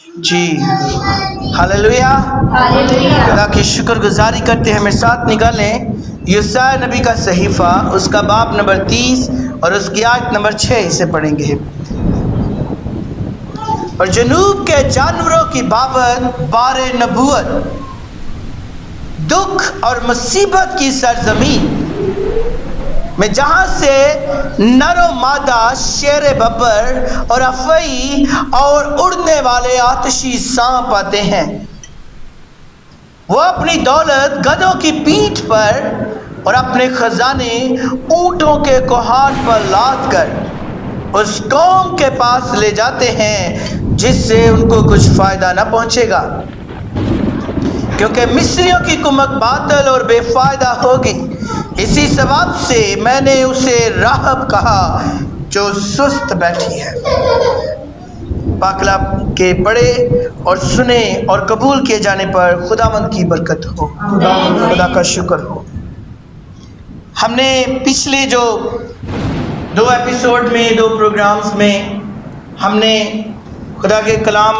جی hallelujah, خدا کی شکر گزاری کرتے ہیں۔ میرے ساتھ نکالیں یسایا نبی کا صحیفہ، اس کا باب نمبر 30 اور اس کی آیت نمبر 6 اسے پڑھیں گے۔ اور جنوب کے جانوروں کی بابت بار نبوت، دکھ اور مصیبت کی سرزمین میں، جہاں سے نر و مادہ شیر ببر اور افعی اور اڑنے والے آتشی سانپ آتے ہیں، وہ اپنی دولت گدھوں کی پیٹھ پر اور اپنے خزانے اونٹوں کے کوہان پر لاد کر اس قوم کے پاس لے جاتے ہیں جس سے ان کو کچھ فائدہ نہ پہنچے گا، کیونکہ مصریوں کی کمک باطل اور بے فائدہ ہوگی۔ اسی سبب سے میں نے اسے راہب کہا جو سست بیٹھی ہے۔ پاک کلام کے پڑھے اور سنے اور قبول کیے جانے پر خداوند کی برکت ہو، خدا کا شکر ہو۔ ہم نے پچھلے جو 2 ایپیسوڈ میں، 2 پروگرامز میں ہم نے خدا کے کلام،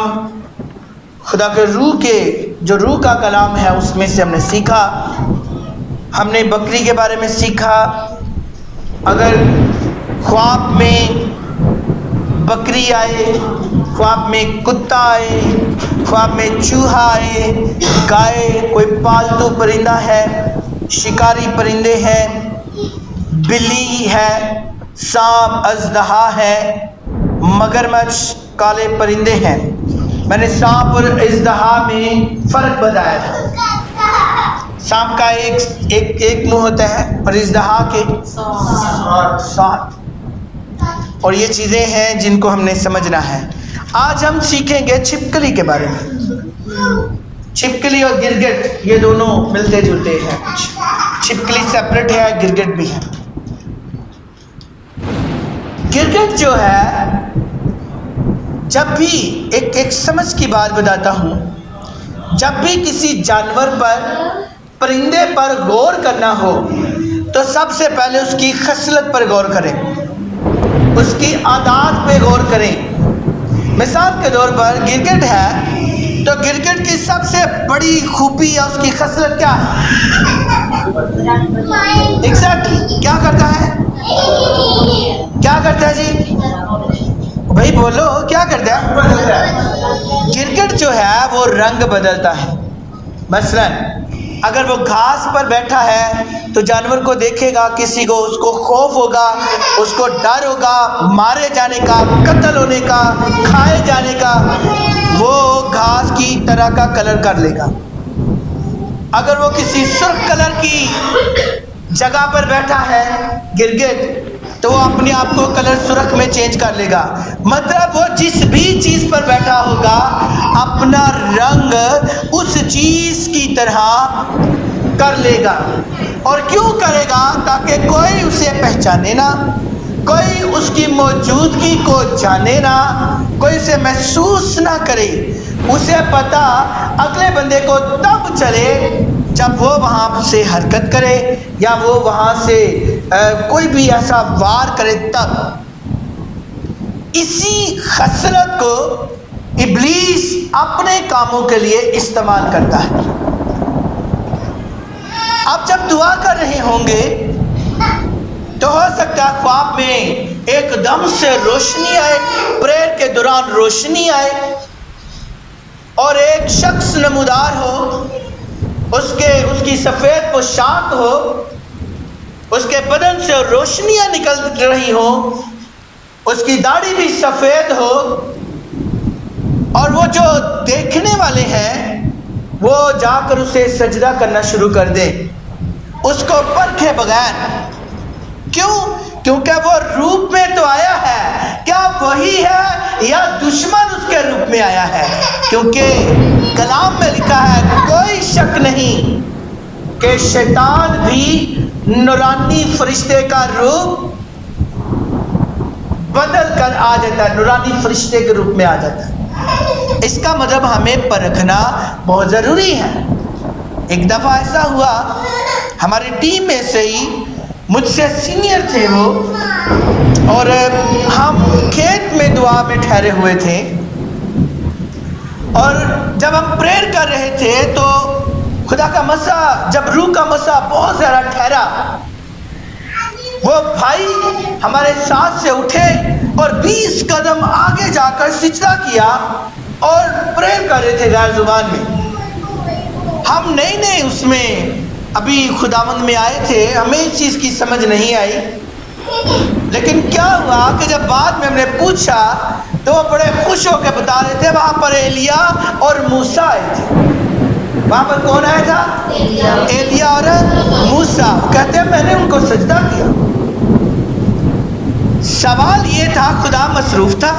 خدا کے روح کے جو روح کا کلام ہے اس میں سے ہم نے سیکھا۔ ہم نے بکری کے بارے میں سیکھا۔ اگر خواب میں بکری آئے، خواب میں کتا آئے، خواب میں چوہا آئے، گائے، کوئی پالتو پرندہ ہے، شکاری پرندے ہیں، بلی ہے، سانپ، اژدہا ہے، مگرمچھ، کالے پرندے ہیں۔ میں نے سانپ اور اژدہا میں فرق بتایا تھا۔ سانپ کا ایک منہ ہوتا ہے اور اژدہا کے 7، اور یہ چیزیں ہیں جن کو ہم نے سمجھنا ہے۔ آج ہم سیکھیں گے چھپکلی کے بارے میں۔ چھپکلی اور گرگٹ یہ دونوں ملتے جلتے ہیں، چھپکلی سیپریٹ ہے، گرگٹ بھی ہے۔ گرگٹ جو ہے، جب بھی ایک سمجھ کی بات بتاتا ہوں، جب بھی کسی جانور پر، پرندے پر غور کرنا ہو تو سب سے پہلے اس کی خصلت پر غور کریں، اس کی عادات پہ غور کریں۔ مثال کے طور پر گرگٹ ہے تو گرگٹ کی سب سے بڑی خوبی یا اس کی خصلت کیا ہے؟ ایگزیکٹلی کیا کرتا ہے؟ کیا کرتا ہے جی؟ بھائی بولو، کیا کرتا ہے؟ گرگٹ جو ہے وہ رنگ بدلتا ہے۔ مثلا اگر وہ گھاس پر بیٹھا ہے تو جانور کو دیکھے گا، کسی کو، اس کو خوف ہوگا، اس کو ڈر ہوگا مارے جانے کا، قتل ہونے کا، کھائے جانے کا، وہ گھاس کی طرح کا کلر کر لے گا۔ اگر وہ کسی سرخ کلر کی جگہ پر بیٹھا ہے گرگٹ تو وہ اپنے آپ کو کلر سرخ میں چینج کر لے گا۔ مطلب وہ جس بھی چیز پر بیٹھا ہوگا اپنا رنگ اس چیز کی طرح کر لے گا۔ اور کیوں کرے گا؟ تاکہ کوئی اسے پہچانے نہ، کوئی اس کی موجودگی کو جانے نہ، کوئی اسے محسوس نہ کرے۔ اسے پتا اگلے بندے کو تب چلے جب وہ وہاں سے حرکت کرے یا وہ وہاں سے کوئی بھی ایسا وار کرے تب۔ اسی خصلت کو ابلیس اپنے کاموں کے لیے استعمال کرتا ہے۔ اب جب دعا کر رہے ہوں گے تو ہو سکتا ہے خواب میں ایک دم سے روشنی آئے، پریئر کے دوران روشنی آئے اور ایک شخص نمودار ہو، اس کی سفید پوشاک ہو، اس کے بدن سے روشنیاں نکل رہی ہوں، اس کی داڑھی بھی سفید ہو، اور وہ جو دیکھنے والے ہیں وہ جا کر اسے سجدہ کرنا شروع کر دے، اس کو پرکھے بغیر۔ کیوں؟ کیونکہ وہ روپ میں تو آیا ہے، کیا وہی ہے یا دشمن اس کے روپ میں آیا ہے؟ کیونکہ کلام میں لکھا ہے کوئی شک نہیں کہ شیطان بھی نورانی فرشتے کا روپ بدل کر آ جاتا ہے، نورانی فرشتے کے روپ میں آ جاتا ہے۔ اس کا مطلب ہمیں پرکھنا بہت ضروری ہے۔ ایک دفعہ ایسا ہوا، ہماری ٹیم میں سے ہی مجھ سے سینئر تھے وہ، اور ہم کھیت میں دعا میں ٹھہرے ہوئے تھے، اور جب ہم پریئر کر رہے تھے تو خدا کا مسا، جب روح کا مسا بہت زیادہ ٹھہرا، وہ بھائی ہمارے ساتھ سے اٹھے اور 20 قدم آگے جا کر سجدہ کیا اور پریئر کر رہے تھے غیر زبان میں۔ ہم نئے اس میں ابھی خداوند میں آئے تھے، ہمیں اس چیز کی سمجھ نہیں آئی، لیکن کیا ہوا کہ جب بعد میں ہم نے پوچھا تو وہ بڑے خوش ہو کے بتا رہے تھے وہاں پر ایلیا اور موسیٰ آئے تھے۔ وہاں پر کون آیا تھا؟ ایلیا اور موسیٰ۔ کہتے ہیں میں نے ان کو سجدہ کیا۔ سوال یہ تھا، خدا مصروف تھا،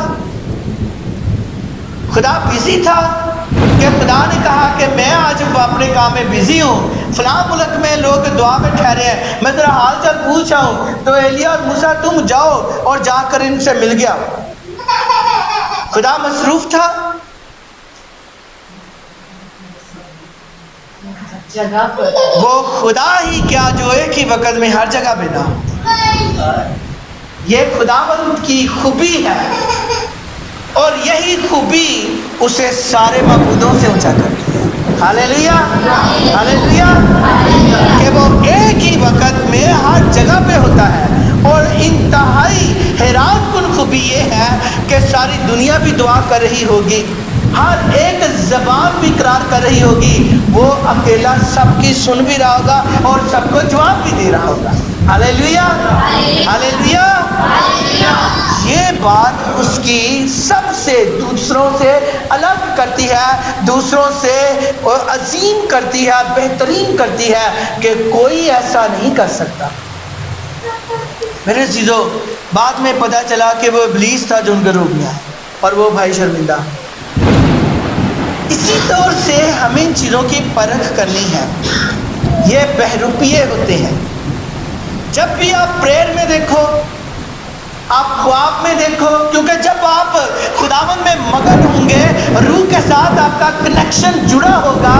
خدا بزی تھا کہ خدا نے کہا کہ میں آج اپنے کام میں بزی ہوں، فلاں ملک میں لوگ دعا میں ٹھہرے ہیں، میں ذرا حال چال پوچھا ہوں، تو ایلیا اور موسیٰ تم جاؤ اور جا کر ان سے مل گیا۔ خدا مصروف تھا، جگہ پر وہ خدا ہی کیا جو ایک ہی وقت میں ہر جگہ بنا۔ یہ خداوند کی خوبی ہے، اور یہی خوبی اسے سارے معبودوں سے اونچا کرتی ہے۔ ہاللیلویا، ہاللیلویا، کہ وہ ایک ہی وقت میں ہر جگہ پہ ہوتا ہے۔ اور انتہائی حیران کن خوبی یہ ہے کہ ساری دنیا بھی دعا کر رہی ہوگی، ہر ایک زبان بھی اقرار کر رہی ہوگی، وہ اکیلا سب کی سن بھی رہا ہوگا اور سب کو جواب بھی دے رہا ہوگا۔ ہاللیلویا، ہاللیلویا۔ یہ بات اس کی سب سے دوسروں سے الگ کرتی ہے، دوسروں سے عظیم کرتی ہے، بہترین کرتی ہے کہ کوئی ایسا نہیں کر سکتا۔ میرے عزیزو، بعد میں پتہ چلا کہ وہ ابلیس تھا جو ان کے روح میں آیا، اور وہ بھائی شرمندہ۔ اسی طور سے ہمیں ان چیزوں کی پرکھ کرنی ہے۔ یہ بہروپیے ہوتے ہیں۔ جب بھی آپ پریئر میں دیکھو، آپ خواب میں دیکھو، کیونکہ جب آپ خداوند میں مگن ہوں گے، روح کے ساتھ آپ کا کنیکشن جڑا ہوگا،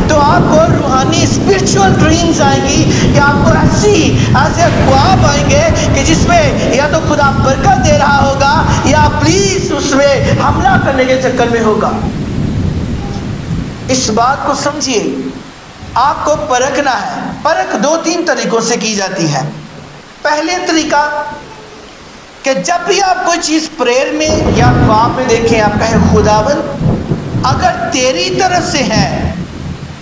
تو آپ کو روحانی اسپرچول ڈریمز آئیں گی، کہ آپ کو ایسے خواب آئیں گے کہ جس میں یا تو خدا برکت دے رہا ہوگا یا پلیز اس میں حملہ کرنے کے چکر میں ہوگا۔ اس بات کو سمجھیے، آپ کو پرکھنا ہے۔ پرکھ 2-3 طریقوں سے کی جاتی ہے۔ پہلے طریقہ کہ جب بھی آپ کوئی چیز پریئر میں یا خواب میں دیکھیں، آپ کہیں خداوند اگر تیری طرف سے ہے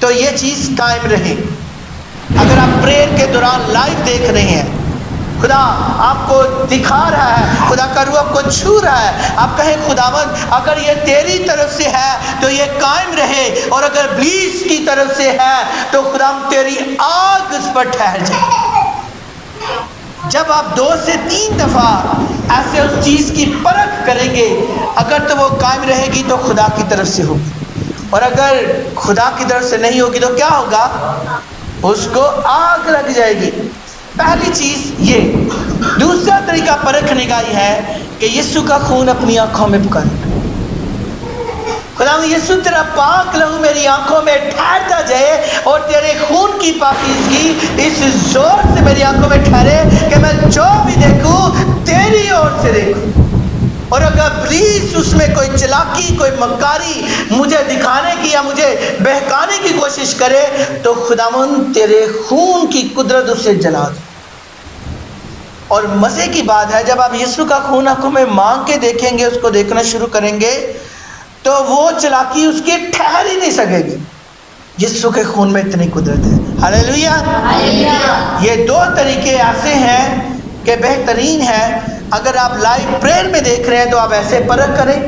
تو یہ چیز قائم رہے۔ اگر آپ پریئر کے دوران لائیو دیکھ رہے ہیں، خدا آپ کو دکھا رہا ہے، خدا کا روح آپ کو چھو رہا ہے، آپ کہیں خداوند اگر یہ تیری طرف سے ہے تو یہ قائم رہے، اور اگر ابلیس کی طرف سے ہے تو خدا تیری آگ اس پر ٹھہر جائے۔ جب آپ 2 سے 3 دفعہ ایسے اس چیز کی پرکھ کریں گے، اگر تو وہ قائم رہے گی تو خدا کی طرف سے ہوگی، اور اگر خدا کی طرف سے نہیں ہوگی تو کیا ہوگا؟ اس کو آگ لگ جائے گی۔ پہلی چیز یہ۔ دوسرا طریقہ پرکھنے کا یہ ہے کہ یسوع کا خون اپنی آنکھوں میں پکارے۔ خدا یسوع تیرا پاک لہو میری آنکھوں میں ٹھہرتا جائے، اور تیرے خون کی پاکیزگی اس زور سے میری آنکھوں میں ٹھہرے کہ میں جو بھی دیکھوں تیری اور سے دیکھوں۔ اور اگر پلیز اس میں کوئی چلاکی، کوئی مکاری مجھے دکھانے کی یا مجھے بہکانے کی کوشش کرے، تو خداوند تیرے خون کی قدرت اسے جلا دے۔ اور مزے کی بات ہے، جب آپ یسوع کا خون آنکھوں میں مانگ کے دیکھیں گے، اس کو دیکھنا شروع کریں گے، تو وہ چلاکی اس کے ٹھہر ہی نہیں سکے گی۔ یسوع کے خون میں اتنی قدرت ہے۔ ہاللیلویا۔ یہ 2 طریقے ایسے ہیں کہ بہترین ہیں۔ اگر آپ لائیو پریئر میں دیکھ رہے ہیں تو آپ ایسے پرکھ کریں۔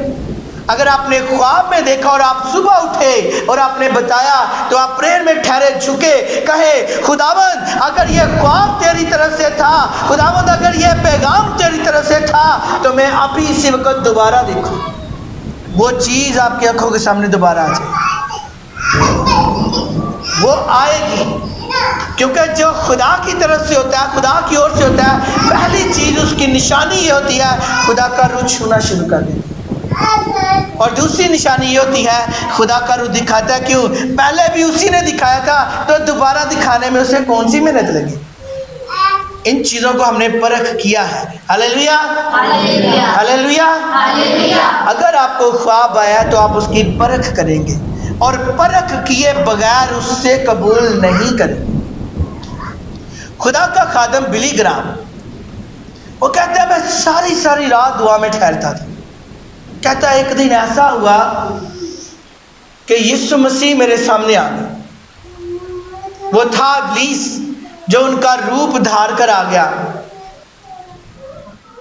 اگر آپ نے خواب میں دیکھا اور آپ صبح اٹھے اور آپ نے بتایا، تو آپ پریئر میں ٹھہرے، جھکے، کہے خداوند اگر یہ خواب تیری طرف سے تھا، خداوند اگر یہ پیغام تیری طرف سے تھا، تو میں ابھی اسی وقت دوبارہ دیکھوں۔ وہ چیز آپ کی آنکھوں کے سامنے دوبارہ آ جائے، وہ آئے گی، کیونکہ جو خدا کی طرف سے ہوتا ہے، خدا کی اور سے ہوتا ہے، پہلی چیز اس کی نشانی یہ ہوتی ہے خدا کا روح چھونا شروع کر دیں۔ اور دوسری نشانی یہ ہوتی ہے خدا کا روح دکھاتا ہے، کیوں؟ پہلے بھی اسی نے دکھایا تھا، تو دوبارہ دکھانے میں اسے کون سی محنت لگی؟ ان چیزوں کو ہم نے پرکھ کیا ہے. ہاللیلویا ہاللیلویا ہاللیلویا. ہاللیلویا. اگر آپ کو خواب آیا تو آپ اس کی پرکھ کریں گے اور پرکھ کیے بغیر اس سے قبول نہیں کریں گے. خدا کا خادم بلی گرام وہ کہتا ہے میں ساری رات دعا میں ٹھہرتا تھا. کہتا ہے ایک دن ایسا ہوا کہ یسوع مسیح میرے سامنے آ گیا. وہ تھا ابلیس جو ان کا روپ دھار کر آ گیا.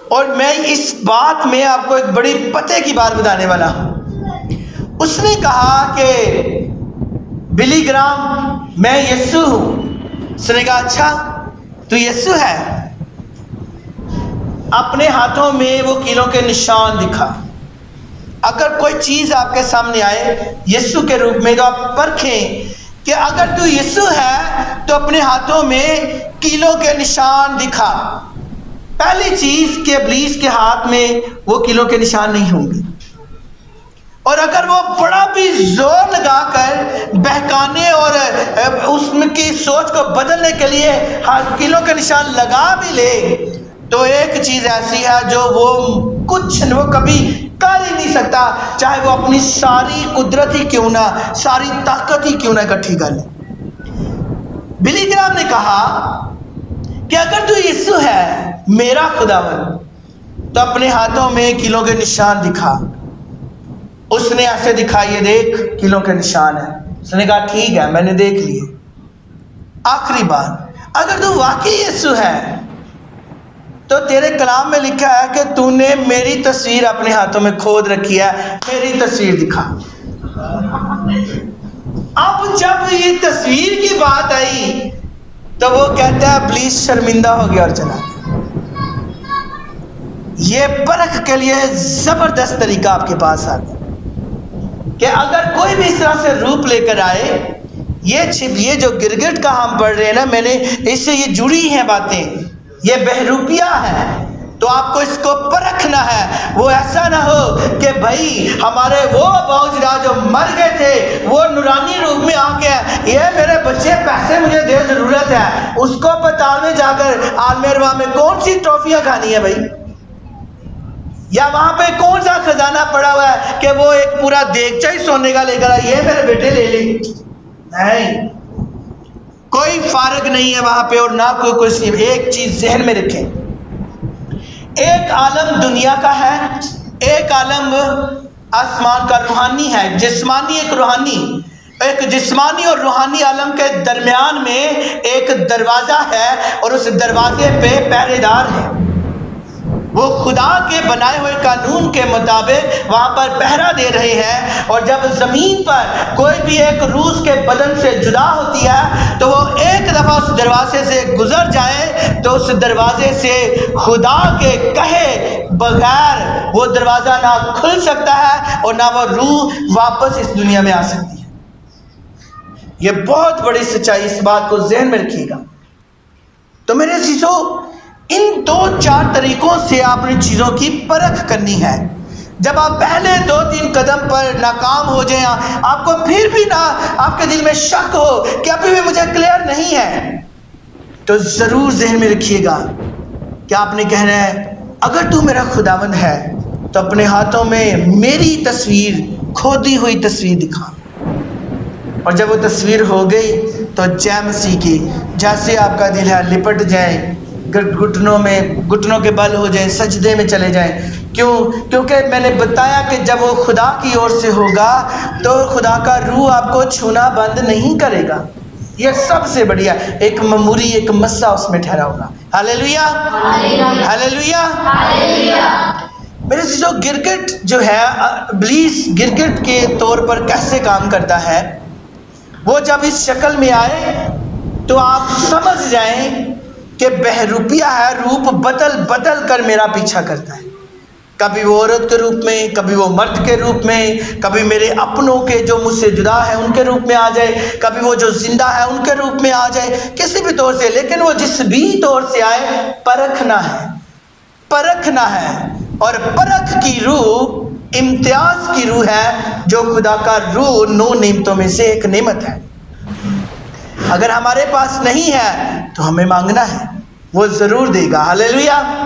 اور میں اس بات میں آپ کو ایک بڑی پتے کی بات بتانے والا ہوں. اس نے کہا کہ بلی گرام میں یسوع ہوں. اس نے کہا اچھا تو یسوع ہے. اپنے ہاتھوں میں وہ کیلوں کے نشان دکھا. اگر کوئی چیز آپ کے سامنے آئے یسوع کے روپ میں تو آپ پرکھیں کہ اگر تو یسوع ہے تو اپنے ہاتھوں میں کیلوں کے نشان دکھا. پہلی چیز کہ ابلیس کے ہاتھ میں وہ کیلوں کے نشان نہیں ہوں گے. اور اگر وہ بڑا بھی زور لگا کر بہکانے اور اس کی سوچ کو بدلنے کے لیے کیلوں کے نشان لگا بھی لے تو ایک چیز ایسی ہے جو وہ کبھی کر ہی نہیں سکتا, چاہے وہ اپنی ساری قدرت ہی کیوں نہ, ساری طاقت ہی کیوں نہ اکٹھی کر لے. بلی گرام نے کہا کہ اگر تو یسوع ہے میرا خداوند تو اپنے ہاتھوں میں کیلوں کے نشان دکھا. اس نے ایسے دکھا, یہ دیکھ کیلوں کے نشان ہے. اس نے کہا ٹھیک ہے میں نے دیکھ لیے. آخری بار اگر تو واقعی یسوع ہے تو تیرے کلام میں لکھا ہے کہ تو نے میری تصویر اپنے ہاتھوں میں کھود رکھی ہے, میری تصویر دکھا. اب جب یہ تصویر کی بات آئی تو وہ کہتا ہے ابلیس شرمندہ ہو گیا اور چلا گیا. یہ پرکھ کے لیے زبردست طریقہ آپ کے پاس آ گیا کہ اگر کوئی بھی اس طرح سے روپ لے کر آئے, یہ جو گرگٹ کا ہم پڑھ رہے ہیں نا, میں نے اس سے یہ جڑی ہیں باتیں, یہ بہروپیہ ہے تو آپ کو اس کو پرکھنا ہے. وہ ایسا نہ ہو کہ بھائی ہمارے وہ باؤجداد جو مر گئے تھے وہ نورانی روپ میں آ کے یہ میرے بچے پیسے مجھے دے ضرورت ہے, اس کو پتال میں جا کر عالم ارواح میں کون سی ٹرافیاں کھانی ہے بھائی, یا وہاں پہ کون سا خزانہ پڑا ہوا ہے کہ وہ ایک پورا دیگچہ ہی سونے کا لے کر آئے یہ میرے بیٹے لے لے. نہیں, کوئی فارغ نہیں ہے وہاں پہ اور نہ کوئی. ایک چیز ذہن میں رکھیں, ایک عالم دنیا کا ہے, ایک عالم آسمان کا روحانی ہے. جسمانی ایک روحانی, ایک جسمانی اور روحانی عالم کے درمیان میں ایک دروازہ ہے اور اس دروازے پہ پہرے دار ہے. وہ خدا کے بنائے ہوئے قانون کے مطابق وہاں پر پہرا دے رہے ہیں. اور جب زمین پر کوئی بھی ایک روح کے بدن سے جدا ہوتی ہے تو وہ ایک دفعہ اس دروازے سے گزر جائے تو اس دروازے سے خدا کے کہے بغیر وہ دروازہ نہ کھل سکتا ہے اور نہ وہ روح واپس اس دنیا میں آ سکتی ہے. یہ بہت بڑی سچائی, اس بات کو ذہن میں رکھیے گا. تو میرے عزیزو, ان 2-4 طریقوں سے آپ نے چیزوں کی پرکھ کرنی ہے. جب آپ پہلے 2-3 قدم پر ناکام ہو جائیں, آپ کو پھر بھی نہ آپ کے دل میں شک ہو کہ ابھی بھی مجھے کلیئر نہیں ہے, تو ضرور ذہن میں رکھیے گا کہ آپ نے کہنا ہے اگر تو میرا خداوند ہے تو اپنے ہاتھوں میں میری تصویر, کھودی ہوئی تصویر دکھا. اور جب وہ تصویر ہو گئی تو جے مسیح کی, جیسے آپ کا دل ہے لپٹ جائیں, گھٹنوں کے بل ہو جائیں, سجدے میں چلے جائیں. کیونکہ میں نے بتایا کہ جب وہ خدا کی اور سے ہوگا تو خدا کا روح آپ کو چھونا بند نہیں کرے گا. یہ سب سے بڑھیا ایک مموری, ایک مسا اس میں ٹھہرا ہوگا. ہاللیلویا ہاللیلویا ہاللیلویا. میرے جو گرگٹ جو ہے, ابلیس گرگٹ کے طور پر کیسے کام کرتا ہے, وہ جب اس شکل میں آئے تو آپ سمجھ جائیں کہ بہروپیہ ہے, روپ بدل کر میرا پیچھا کرتا ہے. کبھی وہ عورت کے روپ میں, کبھی وہ مرد کے روپ میں, کبھی میرے اپنوں کے جو مجھ سے جدا ہے ان کے روپ میں آ جائے, کبھی وہ جو زندہ ہے ان کے روپ میں آ جائے, کسی بھی طور سے. لیکن وہ جس بھی طور سے آئے پرکھنا ہے, پرکھنا ہے. اور پرکھ کی روح امتیاز کی روح ہے جو خدا کا روح 9 نعمتوں میں سے ایک نعمت ہے. اگر ہمارے پاس نہیں ہے تو ہمیں مانگنا ہے. وہ ضرور دے گا. ہاللیلویا.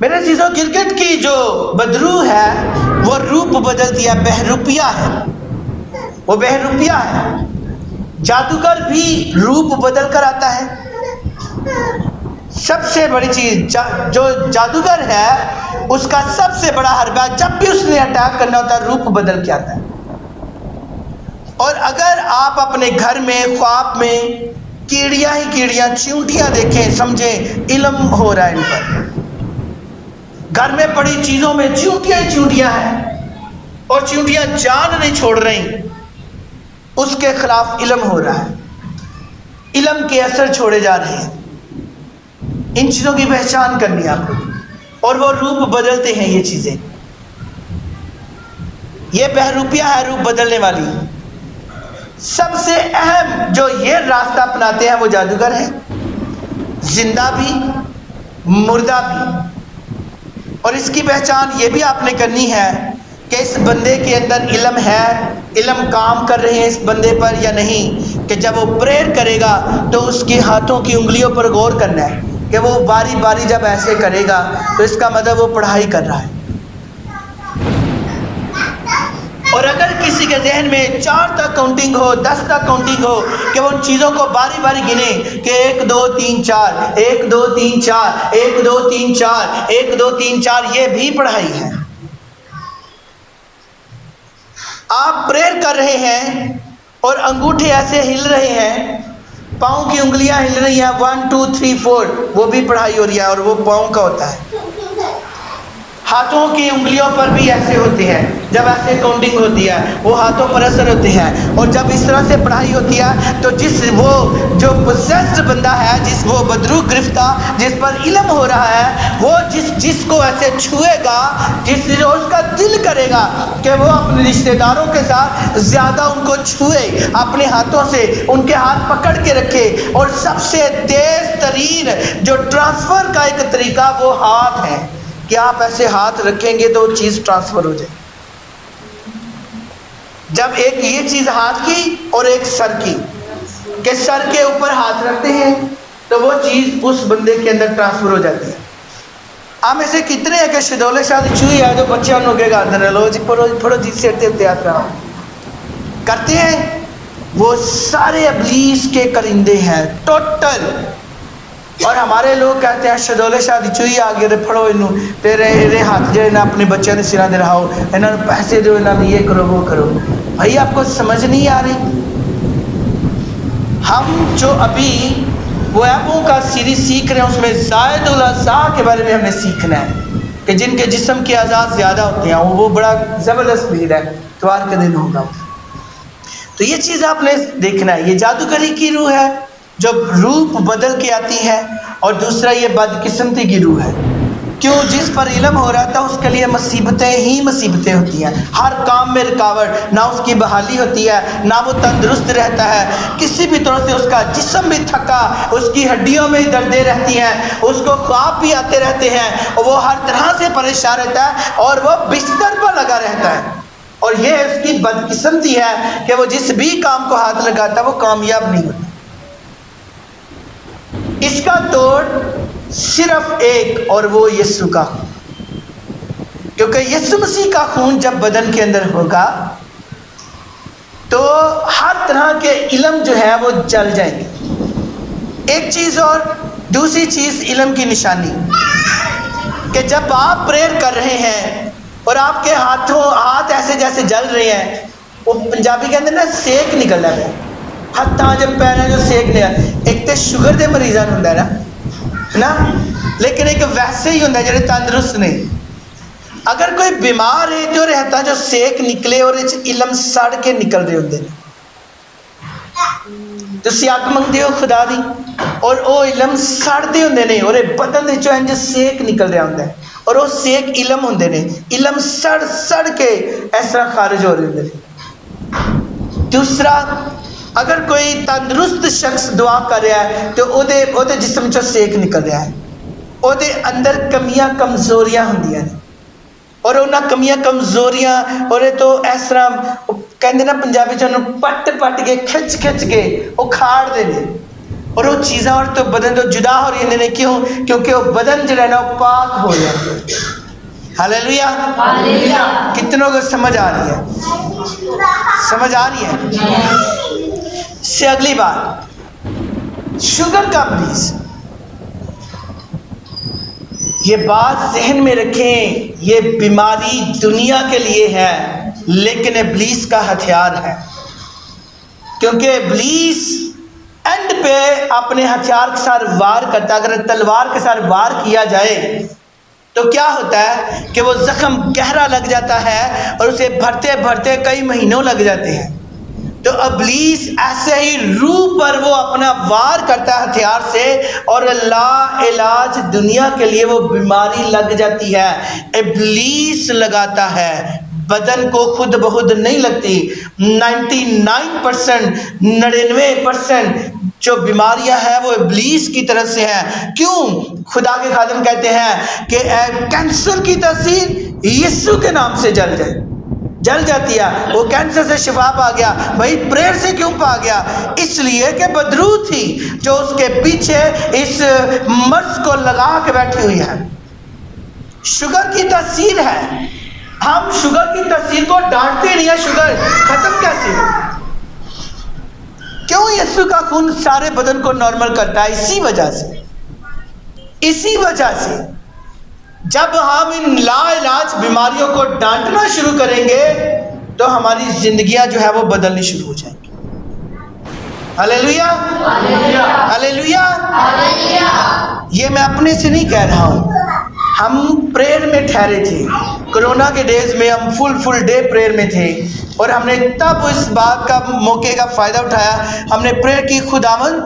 میرے عزیزوں کرکٹ کی جو بدرو ہے وہ روپ بدلتی ہے, بہروپیہ ہے, وہ بہروپیہ ہے. جادوگر بھی روپ بدل کر آتا ہے. سب سے بڑی چیز جو جادوگر ہے اس کا سب سے بڑا حربہ جب بھی اس نے اٹیک کرنا ہوتا ہے روپ بدل کے آتا ہے. اور اگر آپ اپنے گھر میں خواب میں کیڑیاں ہی کیڑیاں چیونٹیاں دیکھیں سمجھیں علم ہو رہا ہے ان پر. گھر میں پڑی چیزوں میں چیونٹیاں ہی چیونٹیاں ہیں اور چیونٹیاں جان نہیں چھوڑ رہی, اس کے خلاف علم ہو رہا ہے. علم کے اثر چھوڑے جا رہے ہیں. ان چیزوں کی پہچان کرنی ہے آپ کو, اور وہ روپ بدلتے ہیں. یہ چیزیں یہ بہروپیہ ہے, روپ بدلنے والی. سب سے اہم جو یہ راستہ اپناتے ہیں وہ جادوگر ہیں, زندہ بھی مردہ بھی. اور اس کی پہچان یہ بھی آپ نے کرنی ہے کہ اس بندے کے اندر علم ہے, علم کام کر رہے ہیں اس بندے پر یا نہیں. کہ جب وہ پریئر کرے گا تو اس کے ہاتھوں کی انگلیوں پر غور کرنا ہے کہ وہ باری باری جب ایسے کرے گا تو اس کا مطلب وہ پڑھائی کر رہا ہے. اور اگر کسی کے ذہن میں 4 تک کاؤنٹنگ ہو, 10 تک کاؤنٹنگ ہو, کہ وہ ان چیزوں کو باری باری گنے کہ 1 2 3 4 1 2 3 4 1 2 3 4 1 2 3 4, یہ بھی پڑھائی ہے. آپ پریئر کر رہے ہیں اور انگوٹھے ایسے ہل رہے ہیں, پاؤں کی انگلیاں ہل رہی ہیں 1 2 3 4, وہ بھی پڑھائی ہو رہی ہے, اور وہ پاؤں کا ہوتا ہے. ہاتھوں کی انگلیوں پر بھی ایسے ہوتے ہیں, جب ایسے کاؤنٹنگ ہوتی ہے وہ ہاتھوں پر اثر ہوتے ہیں. اور جب اس طرح سے پڑھائی ہوتی ہے تو وہ جو پوزیسڈ بندہ ہے, وہ بدرو گرفتہ جس پر علم ہو رہا ہے, وہ جس کو ایسے چھوئے گا, اس کا دل کرے گا کہ وہ اپنے رشتہ داروں کے ساتھ زیادہ ان کو چھوئے, اپنے ہاتھوں سے ان کے ہاتھ پکڑ کے رکھے. اور سب سے تیز ترین جو ٹرانسفر کا ایک طریقہ وہ ہاتھ ہے, کہ آپ ایسے ہاتھ رکھیں گے تو وہ چیز ٹرانسفر ہو جائے. جب ایک یہ چیز ہاتھ کی اور ایک سر کی, کہ سر کے اوپر ہاتھ رکھتے ہیں تو وہ چیز اس بندے کے اندر ٹرانسفر ہو جاتی ہے. آپ میں سے کتنے ہیں کہ شدولے شادی چوئی ہے جو بچے انہوں کے گاردن لو جی پڑھو جی سیٹتے تیار رہا کرتے ہیں؟ وہ سارے ابلیس کے کرندے ہیں ٹوٹل. اور ہمارے لوگ کہتے ہیں شدولے شادی چوئی آگے رے پھڑو انہوں تیرے ہاتھ جو انہوں اپنے بچے نے سرا دے رہاؤ, انہوں پیسے دو, انہوں یہ کرو وہ کرو. بھائی آپ کو سمجھ نہیں آ رہی. ہم جو ابھی وہ ایپوں کا سیریز سیکھ رہے ہیں اس میں زائد الاضلاع کے بارے میں ہم نے سیکھنا ہے کہ جن کے جسم کے اعضاء زیادہ ہوتے ہیں, وہ بڑا زبردست بھیڑ ہے, اتوار کے دن ہوگا. تو یہ چیز آپ نے دیکھنا ہے. یہ جادوگری کی روح ہے جو روپ بدل کے آتی ہے, اور دوسرا یہ بدقسمتی کی روح ہے. کیوں؟ جس پر علم ہو رہا تھا اس کے لیے مصیبتیں ہی مصیبتیں ہوتی ہیں, ہر کام میں رکاوٹ, نہ اس کی بحالی ہوتی ہے, نہ وہ تندرست رہتا ہے, کسی بھی طرح سے اس کا جسم بھی تھکا, اس کی ہڈیوں میں دردیں رہتی ہیں, اس کو خواب بھی آتے رہتے ہیں, وہ ہر طرح سے پریشان رہتا ہے اور وہ بستر پر لگا رہتا ہے. اور یہ اس کی بدقسمتی ہے کہ وہ جس بھی کام کو ہاتھ لگاتا ہے وہ کامیاب نہیں ہوتا. اس کا توڑ صرف ایک, اور وہ یسوع کا خون. کیونکہ یسوع مسیح کا خون جب بدن کے اندر ہوگا تو ہر طرح کے علم جو ہے وہ جل جائیں گے. ایک چیز اور دوسری چیز علم کی نشانی, کہ جب آپ پریئر کر رہے ہیں اور آپ کے ہاتھ ایسے جیسے جل رہے ہیں, وہ پنجابی کے اندر نا سیک نکل رہا ہے, ہاتھاں جب پیریں جو سیک لیا. ایک تو شوگر دے مریضاں ہوں نا, لیکن ایک ویسے ہی ہوں جڑے تندرست نہیں. اگر کوئی بیمار ہے تو رہتا جو سیک نکلے اور علم سڑ کے نکل رہے ہوندے نے, تو سیاق منگتے ہو خدا دی, اور وہ علم سڑتے ہوندے نے, اور بدن دے چوں انج سیک نکل رہا ہوندا ہے, اور وہ سیک علم ہوندے نے, علم سڑ کے اس طرح خارج ہو رہے ہوندے نے. دوسرا, اگر کوئی تندرست شخص دعا کر رہا ہے تو او دے جسم چوں سیک نکل رہا ہے, او دے اندر کمیاں کمزوریاں ہوندیاں نے, اور انہاں کمیاں کمزوریاں اور تو اس طرح کہندے نا پنجابی چ پٹ کے کھچ کے وہ کھاڑ دے نے. اور وہ چیزاں اور تو بدن تو جدا ہو رہی ہیں. کیوں؟ کیونکہ وہ بدن جو ہے نا وہ پاک ہو جائے. ہاللیلویا. ہاللیلویا. کتنوں کو سمجھ آ رہی ہے؟ سمجھ آ رہی ہے؟ سے اگلی بات شوگر کا پلیز یہ بات ذہن میں رکھیں، یہ بیماری دنیا کے لیے ہے لیکن ابلیس کا ہتھیار ہے. کیونکہ ابلیس اینڈ پہ اپنے ہتھیار کے ساتھ وار کرتا ہے. اگر تلوار کے ساتھ وار کیا جائے تو کیا ہوتا ہے کہ وہ زخم گہرا لگ جاتا ہے اور اسے بھرتے بھرتے کئی مہینوں لگ جاتے ہیں. تو ابلیس ایسے ہی روح پر وہ اپنا وار کرتا ہے ہتھیار سے اور لا علاج دنیا کے لیے وہ بیماری لگ جاتی ہے. ابلیس لگاتا ہے، بدن کو خود بخود نہیں لگتی. 99% جو بیماریاں ہیں وہ ابلیس کی طرف سے ہیں. کیوں؟ خدا کے خادم کہتے ہیں کہ کینسر کی تاثیر یسوع کے نام سے جل جاتی ہے. وہ کینسر سے شفا پا گیا. بھائی پریئر سے کیوں پا گیا؟ اس لیے کہ بدرو تھی جو اس کے پیچھے اس مرض کو لگا کے بیٹھی ہوئی ہے. شوگر کی تاثیر ہے. ہم شوگر کی تاثیر کو ڈانٹتے نہیں ہیں. شوگر ختم کیسے ہو؟ کیوں؟ یسوع کا خون سارے بدن کو نارمل کرتا ہے. اسی وجہ سے جب ہم ان لا علاج بیماریوں کو ڈانٹنا شروع کریں گے تو ہماری زندگیاں جو ہے وہ بدلنی شروع ہو جائیں گی. ہاللیلویا. ہاللیلویا. یہ میں اپنے سے نہیں کہہ رہا ہوں. ہم پریئر میں ٹھہرے تھے کرونا کے ڈیز میں. ہم فل ڈے پریئر میں تھے اور ہم نے تب اس بات کا موقع کا فائدہ اٹھایا. ہم نے پریئر کی، خداوند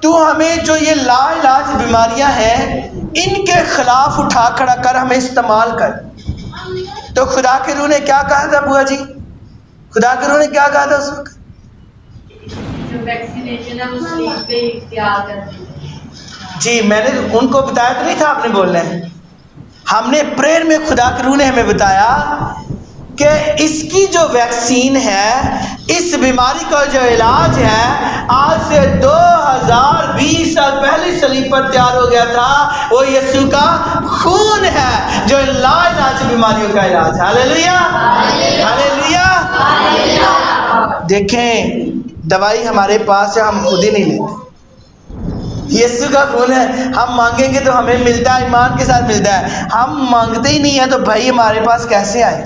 تو ہمیں جو یہ لا علاج بیماریاں ہیں ان کے خلاف اٹھا کھڑا کر، ہمیں استعمال کر. تو خدا کے روح نے کیا کہا تھا بوا جی؟ خدا کے روح نے کیا کہا تھا اس وقت؟ جو ویکسینیشن ہے وہ سلیپ پہ اختیار کرتی ہے. جی میں نے ان کو بتایا تو نہیں تھا آپ نے بولنا ہے. ہم نے پریئر میں خدا کے روح نے ہمیں بتایا کہ اس کی جو ویکسین ہے، اس بیماری کا جو علاج ہے، آج سے 2020 سال پہلے صلیب پر تیار ہو گیا تھا. وہ یسوع کا خون ہے جو لا علاج بیماریوں کا علاج ہے. ہاللیلویا. ہاللیلویا. دیکھیں دوائی ہمارے پاس ہے، ہم خود ہی نہیں لیتے. یسوع کا خون ہے. ہم مانگیں گے تو ہمیں ملتا ہے، ایمان کے ساتھ ملتا ہے. ہم مانگتے ہی نہیں ہیں تو بھائی ہمارے پاس کیسے آئے؟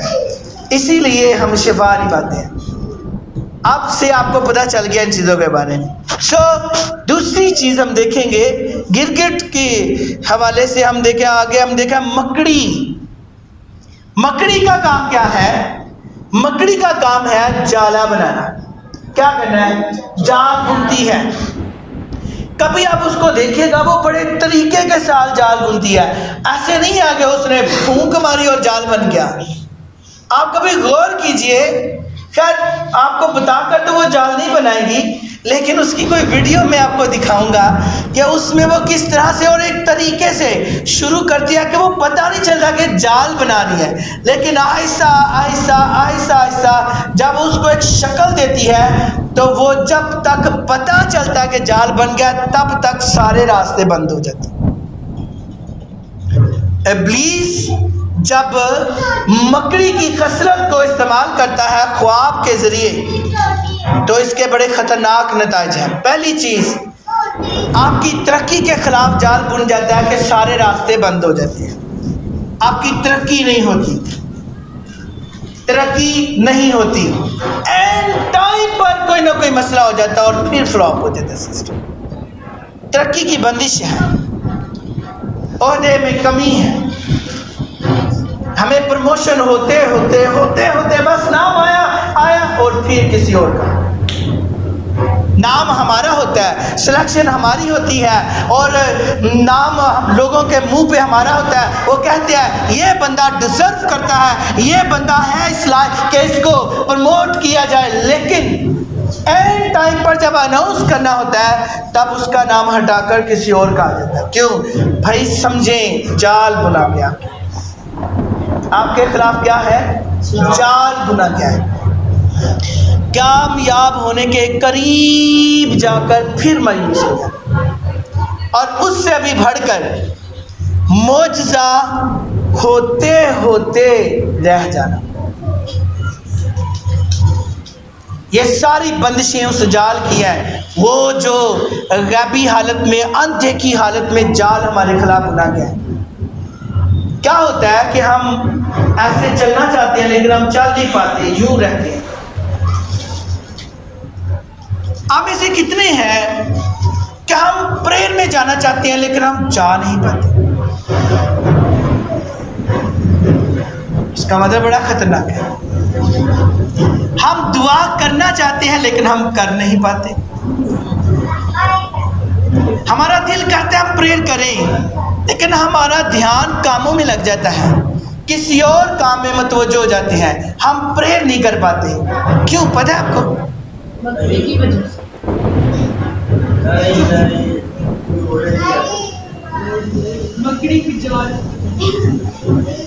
اسی لیے ہم شفا نہیں پاتے ہیں. اب سے آپ کو پتہ چل گیا ان چیزوں کے بارے میں. دوسری چیز ہم دیکھیں گے گرگٹ کے حوالے سے. ہم دیکھیں آگے، ہم دیکھیں مکڑی کا کام کیا ہے؟ مکڑی کا کام ہے جالا بنانا. کیا کرنا ہے؟ جال بنتی ہے. کبھی آپ اس کو دیکھیے گا وہ بڑے طریقے کے ساتھ جال بنتی ہے. ایسے نہیں ہے کہ اس نے پھونک ماری اور جال بن گیا. آپ کبھی غور کیجئے، خیر آپ کو بتا کر تو وہ جال نہیں بنائے گی، لیکن اس کی کوئی ویڈیو میں آپ کو دکھاؤں گا کہ اس میں وہ کس طرح سے اور ایک طریقے سے شروع کرتی ہے کہ وہ پتہ نہیں چلتا کہ جال بنا رہی ہے، لیکن آہستہ آہستہ آہستہ آہستہ جب اس کو ایک شکل دیتی ہے تو وہ جب تک پتہ چلتا ہے کہ جال بن گیا تب تک سارے راستے بند ہو جاتے ہیں. ابلیس جب مکڑی کی خصلت کو استعمال کرتا ہے خواب کے ذریعے تو اس کے بڑے خطرناک نتائج ہیں. پہلی چیز، آپ کی ترقی کے خلاف جال بن جاتا ہے کہ سارے راستے بند ہو جاتے ہیں. آپ کی ترقی نہیں ہوتی، نہیں ہوتی. اینڈ ٹائم پر کوئی نہ کوئی مسئلہ ہو جاتا ہے اور پھر فلاپ ہو جاتا ہے سسٹم. ترقی کی بندش ہے، عہدے میں کمی ہے. ہمیں پروموشن ہوتے ہوتے ہوتے ہوتے بس نام آیا اور پھر کسی اور کا نام ہمارا ہوتا ہے، سلیکشن ہماری ہوتی ہے اور نام لوگوں کے منہ پہ ہمارا ہوتا ہے. وہ کہتے ہیں یہ بندہ ڈیزرو کرتا ہے، یہ بندہ ہے اس لائق کہ اس کو پروموٹ کیا جائے، لیکن اینڈ ٹائم پر جب اناؤنس کرنا ہوتا ہے تب اس کا نام ہٹا کر کسی اور کا آ جاتا ہے. کیوں بھائی؟ سمجھیں جال بنا گیا آپ کے خلاف. کیا ہے؟ جال بنا گیا ہے. کامیاب ہونے کے قریب جا کر پھر مایوس ہو گیا. اور اس سے بھی بڑھ کر معجزہ ہوتے ہوتے رہ جانا. یہ ساری بندشیں اس جال کی ہیں، وہ جو غیبی حالت میں، اندھیکی حالت میں جال ہمارے خلاف بنا گیا ہے. کیا ہوتا ہے کہ ہم ایسے چلنا چاہتے ہیں لیکن ہم چل نہیں پاتے، یوں رہتے ہیں. آپ ایسے کتنے ہیں کہ ہم پریئر میں جانا چاہتے ہیں لیکن ہم جا نہیں پاتے. اس کا مطلب بڑا خطرناک ہے. ہم دعا کرنا چاہتے ہیں لیکن ہم کر نہیں پاتے. ہمارا دل کرتا ہے ہم پریئر کریں لیکن ہمارا دھیان کاموں میں لگ جاتا ہے، کسی اور کام میں متوجہ ہو جاتے ہیں، ہم پریئر نہیں کر پاتے. کیوں پتہ ہے آپ کو؟ مکڑی کی وجہ سے. مکڑی کی جال.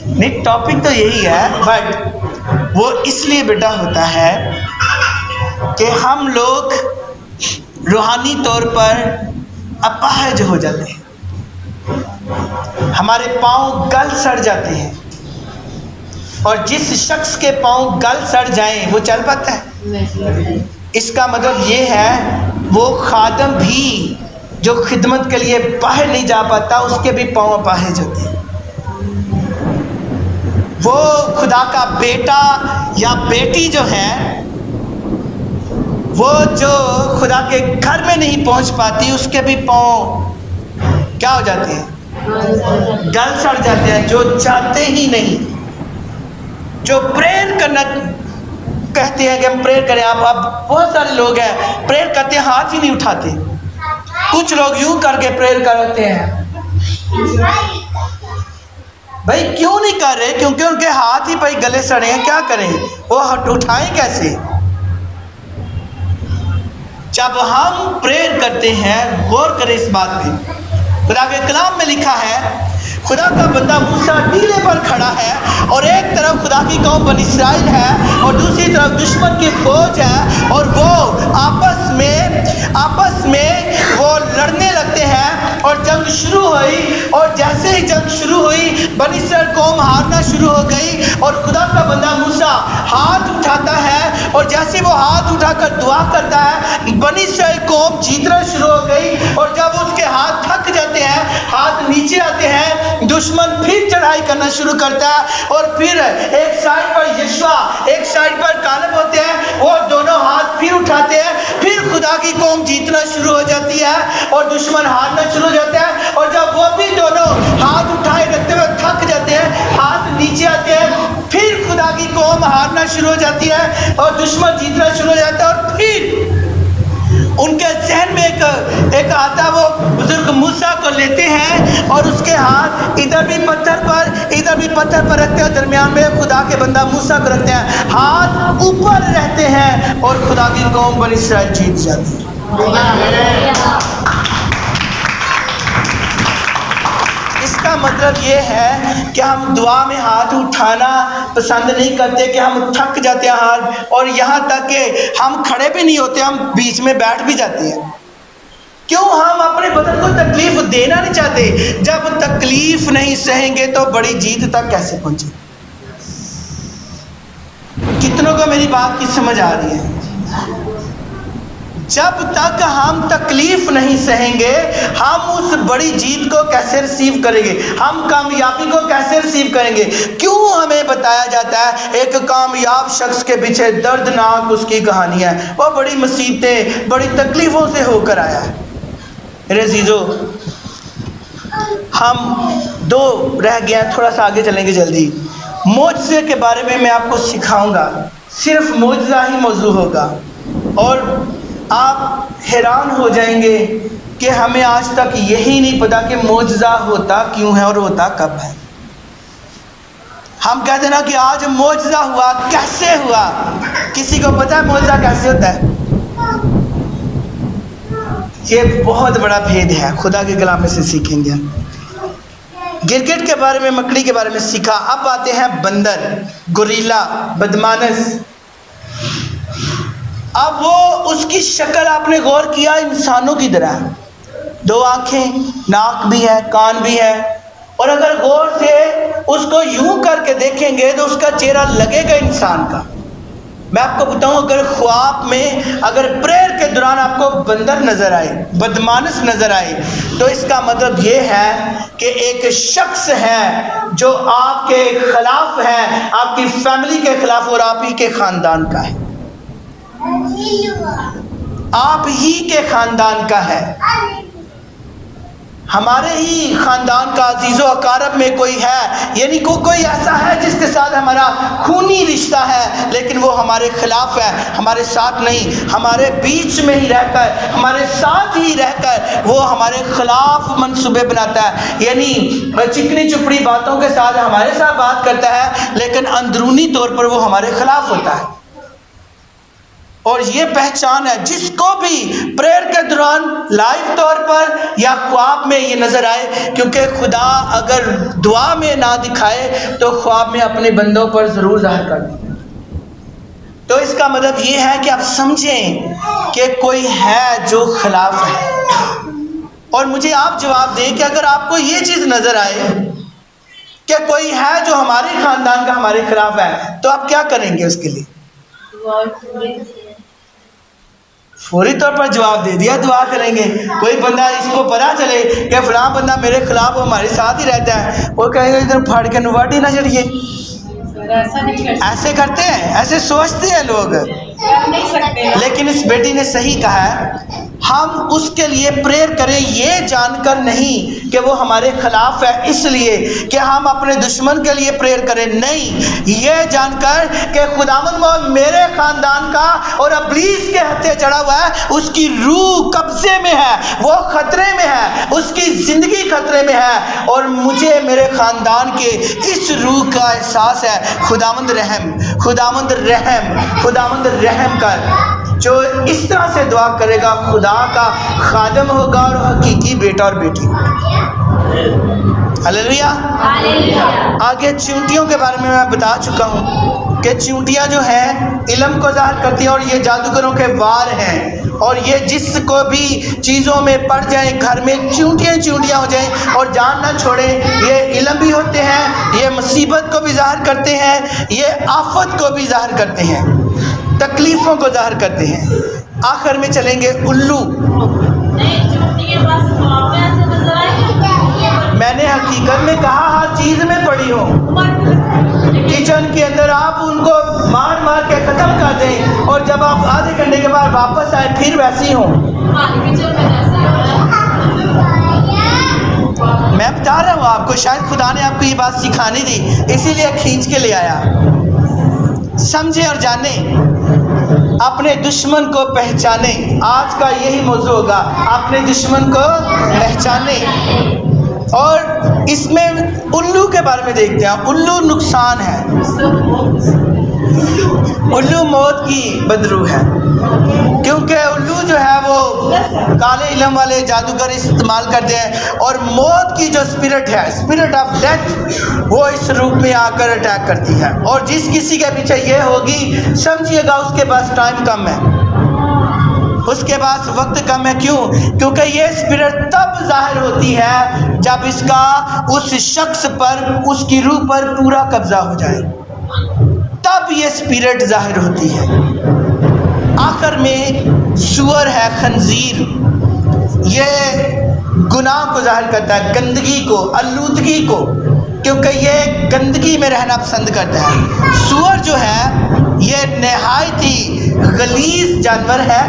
نہیں، ٹاپک تو یہی ہے، بٹ وہ اس لیے بیٹا ہوتا ہے کہ ہم لوگ روحانی طور پر اپاہج ہو جاتے ہیں، ہمارے پاؤں گل سڑ جاتے ہیں. اور جس شخص کے پاؤں گل سڑ جائیں وہ چل پاتا ہے. اس کا مطلب یہ ہے وہ خادم بھی جو خدمت کے لیے باہر نہیں جا پاتا، اس کے بھی پاؤں اپاہج ہوتے ہیں. وہ خدا کا بیٹا یا بیٹی جو ہے، وہ جو خدا کے گھر میں نہیں پہنچ پاتی، اس کے بھی پاؤں کیا ہو جاتے ہیں؟ گل سڑ جاتے ہیں. جو چاہتے ہی نہیں، جو پریئر کرنا کہتے ہیں کہ ہم پریئر کریں. آپ بہت سارے لوگ ہیں پریئر کرتے ہیں ہاتھ ہی نہیں اٹھاتے. کچھ لوگ یوں کر کے پریئر کرتے ہیں. بھائی کیوں نہیں کر رہے؟ کیونکہ ان کے ہاتھ ہی بھائی گلے سڑے ہیں. کیا کریں؟ وہ اٹھائیں کیسے؟ جب ہم پریئر کرتے ہیں، غور کریں اس بات پہ. خدا کے کلام میں لکھا ہے خدا کا بندہ موسیٰ ٹیلے پر کھڑا ہے اور ایک طرف خدا کی قوم بنی اسرائیل ہے اور دوسری طرف دشمن کی فوج ہے، اور وہ آپس میں وہ لڑنے لگتے ہیں. اور جنگ شروع ہوئی، اور جیسے ہی جنگ شروع ہوئی بنی اسرائیل قوم ہارنا شروع ہو گئی. اور خدا کا بندہ موسیٰ ہاتھ اٹھاتا ہے، اور جیسے وہ ہاتھ اٹھا کر دعا کرتا ہے بنی اسرائیل قوم جیتنا شروع ہو گئی. اور جب اس کے ہاتھ تھک جاتے ہیں، ہاتھ نیچے آتے ہیں، دشمن پھر چڑھائی کرنا شروع کرتا ہے. اور پھر ایک سائڈ پر یشوع، ایک سائڈ پر کالب ہوتے ہیں، وہ دونوں ہاتھ پھر اٹھاتے ہیں. پھر خدا کی قوم جیتنا شروع ہو جاتی ہے اور دشمن ہارنا شروع ہو جاتا ہے. اور جب وہ بھی دونوں ہاتھ اٹھائے رکھتے ہوئے تھک جاتے ہیں، ہاتھ نیچے آتے ہیں، پھر خدا کی قوم ہارنا شروع ہو جاتی ہے اور دشمن جیتنا شروع ہو جاتا ہے. اور پھر ان کے ذہن میں ایک آتا، وہ بزرگ موسیٰ کو لیتے ہیں اور اس کے ہاتھ ادھر بھی پتھر پر رکھتے ہیں، درمیان میں خدا کے بندہ موسیٰ کو رکھتے ہیں، ہاتھ اوپر رہتے ہیں اور خدا کی قوم بنی اسرائیل جیت جاتی ہے. اس کا مطلب یہ ہے کہ ہم دعا میں ہاتھ اٹھانا پسند نہیں کرتے، کہ ہم تھک جاتے ہیں ہاتھ، اور یہاں تک کہ ہم کھڑے بھی نہیں ہوتے، ہم بیچ میں بیٹھ بھی جاتے ہیں. کیوں؟ ہم اپنے بدن کو تکلیف دینا نہیں چاہتے. جب تکلیف نہیں سہیں گے تو بڑی جیت تک کیسے پہنچے؟ کتنوں کو میری بات کی سمجھ آ رہی ہے؟ جب تک ہم تکلیف نہیں سہیں گے، ہم اس بڑی جیت کو کیسے ریسیو کریں گے؟ ہم کامیابی کو کیسے ریسیو کریں گے؟ کیوں ہمیں بتایا جاتا ہے ایک کامیاب شخص کے پیچھے دردناک اس کی کہانی ہے، وہ بڑی مصیبتیں، بڑی تکلیفوں سے ہو کر آیا ہے. میرے عزیزو، ہم دو رہ گئے ہیں، تھوڑا سا آگے چلیں گے جلدی. معجزے کے بارے میں آپ کو سکھاؤں گا، صرف معجزہ ہی موضوع ہوگا، اور آپ حیران ہو جائیں گے کہ ہمیں آج تک یہی نہیں پتا کہ معجزہ ہوتا کیوں ہے اور ہوتا کب ہے. ہم کہتے ہیں نا کہ آج معجزہ ہوا، کیسے ہوا؟ کسی کو پتا ہے معجزہ کیسے ہوتا ہے؟ یہ بہت بڑا بھید ہے، خدا کے کلام میں سے سیکھیں گے. گرگٹ کے بارے میں، مکڑی کے بارے میں سیکھا. اب آتے ہیں بندر، گوریلا، بدمانس. اب وہ اس کی شکل آپ نے غور کیا انسانوں کی طرح ہے. 2 آنکھیں، ناک بھی ہے، کان بھی ہے، اور اگر غور سے اس کو یوں کر کے دیکھیں گے تو اس کا چہرہ لگے گا انسان کا۔ میں آپ کو بتاؤں، اگر خواب میں اگر پریئر کے دوران آپ کو بندر نظر آئے، بدمانس نظر آئے، تو اس کا مطلب یہ ہے کہ ایک شخص ہے جو آپ کے خلاف ہے، آپ کی فیملی کے خلاف اور آپ ہی کے خاندان کا ہے، آپ ہی کے خاندان کا ہے، ہمارے ہی خاندان کا عزیز و اقارب میں کوئی ہے، یعنی کوئی ایسا ہے جس کے ساتھ ہمارا خونی رشتہ ہے، لیکن وہ ہمارے خلاف ہے، ہمارے ساتھ نہیں، ہمارے بیچ میں ہی رہ کر، ہمارے ساتھ ہی رہ کر وہ ہمارے خلاف منصوبے بناتا ہے، یعنی چکنی چپڑی باتوں کے ساتھ ہمارے ساتھ بات کرتا ہے، لیکن اندرونی طور پر وہ ہمارے خلاف ہوتا ہے۔ اور یہ پہچان ہے جس کو بھی پریئر کے دوران لائیو طور پر یا خواب میں یہ نظر آئے، کیونکہ خدا اگر دعا میں نہ دکھائے تو خواب میں اپنے بندوں پر ضرور ظاہر کر دے۔ تو اس کا مطلب یہ ہے کہ آپ سمجھیں کہ کوئی ہے جو خلاف ہے، اور مجھے آپ جواب دیں کہ اگر آپ کو یہ چیز نظر آئے کہ کوئی ہے جو ہمارے خاندان کا ہمارے خلاف ہے، تو آپ کیا کریں گے اس کے لیے؟ فوری طور پر جواب دے دیا، دعا کریں گے۔ کوئی بندہ اس کو پتا چلے کہ فلاں بندہ میرے خلاف ہمارے ساتھ ہی رہتا ہے، وہ کہے گا ادھر پھاڑ کے نواڈی نہ چڑھیے۔ ایسے کرتے ہیں، ایسے سوچتے ہیں لوگ، لیکن اس بیٹی نے صحیح کہا ہے، ہم اس کے لیے پریئر کریں یہ جان کر نہیں کہ وہ ہمارے خلاف ہے اس لیے کہ ہم اپنے دشمن کے لیے پریئر کریں، نہیں، یہ جان کر کہ خداوند وہ میرے خاندان کا اور ابلیس کے ہتھے چڑھا ہوا ہے، اس کی روح قبضے میں ہے، وہ خطرے میں ہے، اس کی زندگی خطرے میں ہے، اور مجھے میرے خاندان کے اس روح کا احساس ہے۔ خداوند رحم، خداوند رحم، خداوند رحم کر۔ جو اس طرح سے دعا کرے گا خدا کا خادم ہوگا اور حقیقی بیٹا اور بیٹی ہوگا۔ ہلیلویا۔ آگے چیونٹیوں کے بارے میں بتا چکا ہوں کہ چیونٹیاں جو ہیں علم کو ظاہر کرتی ہیں، اور یہ جادوگروں کے وار ہیں، اور یہ جس کو بھی چیزوں میں پڑ جائیں، گھر میں چیونٹیاں ہو جائیں اور جان نہ چھوڑیں، یہ علم بھی ہوتے ہیں، یہ مصیبت کو بھی ظاہر کرتے ہیں، یہ آفت کو بھی ظاہر کرتے ہیں، تکلیفوں کو ظاہر کرتے ہیں۔ آخر میں چلیں گے الو۔ میں نے حقیقت میں کہا ہر چیز میں پڑی ہو، کچن کے اندر آپ ان کو مار مار کے ختم کر دیں، اور جب آپ آدھے گھنٹے کے بعد واپس آئے پھر ویسی ہوں۔ میں بتا رہا ہوں آپ کو، شاید خدا نے آپ کو یہ بات سکھانی تھی، اسی لیے کھینچ کے لے آیا۔ سمجھیں اور جانیں، اپنے دشمن کو پہچانیں۔ آج کا یہی موضوع ہوگا، اپنے دشمن کو پہچانیں۔ اور اس میں الو کے بارے میں دیکھتے ہیں۔ الو نقصان ہے، الو موت کی بدرو ہے، کیونکہ الو جو ہے وہ کالے علم والے جادوگر استعمال کرتے ہیں، اور موت کی جو اسپرٹ ہے، اسپرٹ آف ڈیتھ، وہ اس روپ میں آ کر اٹیک کرتی ہے، اور جس کسی کے پیچھے یہ ہوگی سمجھیے گا اس کے پاس ٹائم کم ہے، اس کے پاس وقت کم ہے۔ کیوں؟ کیونکہ یہ اسپرٹ تب ظاہر ہوتی ہے جب اس کا اس شخص پر، اس کی روح پر پورا قبضہ ہو جائے، تب یہ اسپرٹ ظاہر ہوتی ہے۔ آخر میں سور ہے، خنزیر، یہ گناہ کو ظاہر کرتا ہے، گندگی کو، آلودگی کو، کیونکہ یہ گندگی میں رہنا پسند کرتا ہے۔ سور جو ہے یہ نہایت ہی غلیظ جانور ہے،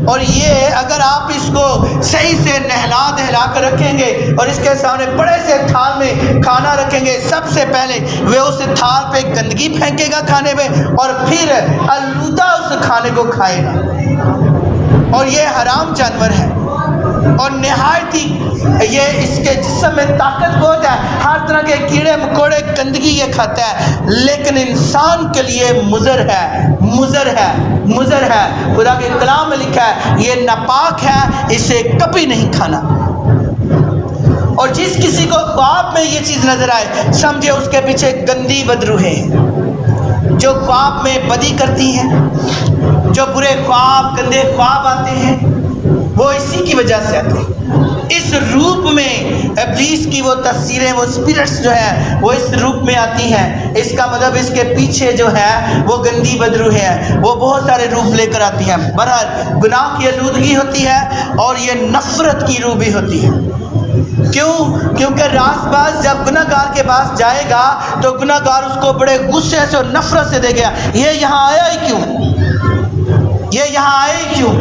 اور یہ اگر آپ اس کو صحیح سے نہلا دہلا کر رکھیں گے اور اس کے سامنے بڑے سے تھال میں کھانا رکھیں گے، سب سے پہلے وہ اس تھال پہ گندگی پھینکے گا کھانے میں، اور پھر آلودہ اس کھانے کو کھائے گا، اور یہ حرام جانور ہے، اور نہایت ہی یہ اس کے جسم میں طاقت بہت ہے، ہر طرح کے کیڑے مکوڑے گندگی یہ کھاتا ہے، لیکن انسان کے لیے مضر ہے، مضر ہے، مضر ہے۔ خدا کے کلام میں لکھا ہے یہ ناپاک ہے، اسے کبھی نہیں کھانا۔ اور جس کسی کو خواب میں یہ چیز نظر آئے، سمجھے اس کے پیچھے گندی بدروہیں ہیں جو خواب میں بدی کرتی ہیں، جو برے خواب، گندے خواب آتے ہیں، وہ اسی کی وجہ سے آتے ہیں۔ اس روپ میں ابلیس کی وہ تفسیریں، وہ اسپرٹس جو ہے وہ اس روپ میں آتی ہیں. اس کا مطلب اس کے پیچھے جو ہے وہ گندی بدرو ہے، وہ بہت سارے روپ لے کر آتی ہیں. بہرحال گناہ کی آلودگی ہوتی ہے اور یہ نفرت کی روح بھی ہوتی ہے. کیونکہ راست باز جب گناہ گار کے پاس جائے گا تو گناہ گار اس کو بڑے غصے سے اور نفرت سے دے گا، یہ یہاں آیا ہی کیوں، یہ یہاں آئے ہی کیوں.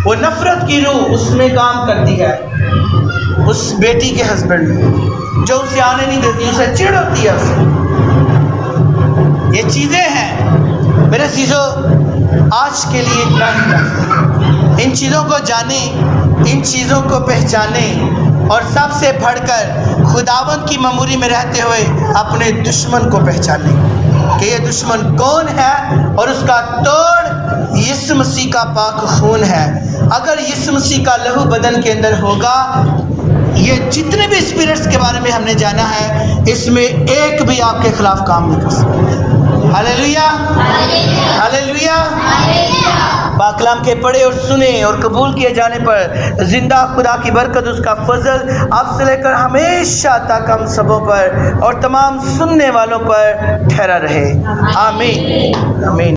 وہ نفرت کی روح اس میں کام کرتی ہے، اس بیٹی کے ہسبینڈ میں، جو اسے آنے نہیں دیتی، اسے چڑ ہوتی ہے اسے. یہ چیزیں ہیں میرے عزیزو، آج کے لیے اتنا ہی کافی. ان چیزوں کو جانیں، ان چیزوں کو پہچانیں، اور سب سے بڑھ کر خداوند کی مموری میں رہتے ہوئے اپنے دشمن کو پہچانیں کہ یہ دشمن کون ہے، اور اس کا توڑ یسوع مسیح کا پاک خون ہے. اگر یسوع مسیح کا لہو بدن کے اندر ہوگا، یہ جتنے بھی اسپرٹس کے بارے میں ہم نے جانا ہے، اس میں ایک بھی آپ کے خلاف کام نہیں کر سکتا. ہاللیلویا، ہاللیلویا. پاک کلام کے پڑھے اور سنے اور قبول کیے جانے پر زندہ خدا کی برکت، اس کا فضل آپ سے لے کر ہمیشہ تک ہم سبوں پر اور تمام سننے والوں پر ٹھہرا رہے. آمین، آمین.